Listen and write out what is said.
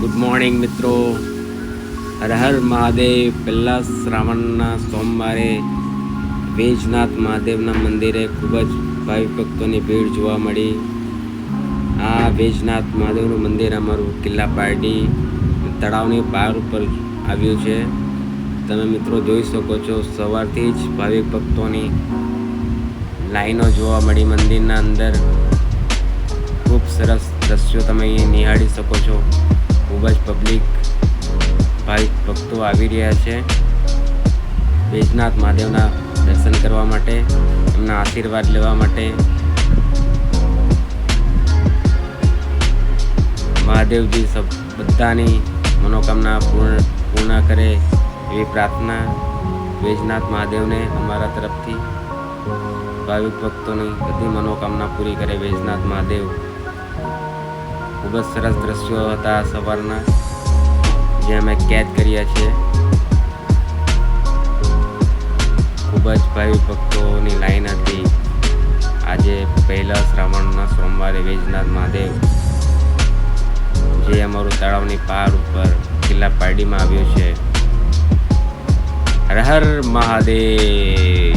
Good morning મિત્રો. હર હર મહાદેવ. પહેલા શ્રાવણના સોમવારે વેજનાથ મહાદેવના મંદિરે ખૂબ જ ભાવિક ભક્તોની ભીડ જોવા મળી. આ વેજનાથ મહાદેવનું મંદિર અમારું કિલ્લા પાર્ટી તળાવની પાર ઉપર આવ્યું છે. તમે મિત્રો જોઈ શકો છો, સવારથી જ ભાવિક ભક્તોની લાઈનો જોવા મળી મંદિરના અંદર. ખૂબ સરસ દ્રશ્યો તમે અહીં નિહાળી શકો છો. ખૂબ જ પબ્લિક ભાવિક ભક્તો આવી રહ્યા છે વેજનાથ મહાદેવના દર્શન કરવા માટે, એમના આશીર્વાદ લેવા માટે. મહાદેવજી બધાની મનોકામના પૂર્ણ કરે એવી પ્રાર્થના વેજનાથ મહાદેવને અમારા તરફથી. ભાવિક ભક્તોની બધી મનોકામના પૂરી કરે વેજનાથ મહાદેવ. ખૂબ જ સરસ દ્રશ્યો હતા સવારના, જે અમે કેદ કર્યા છે. ખૂબ જ ભાવિક ભક્તોની લાઈન હતી. આજે પહેલા શ્રાવણના સોમવારે વેજનાથ મહાદેવ, જે અમારું તળાવની પાર ઉપર કિલ્લા પારડીમાં આવ્યું છે. હર હર મહાદેવ.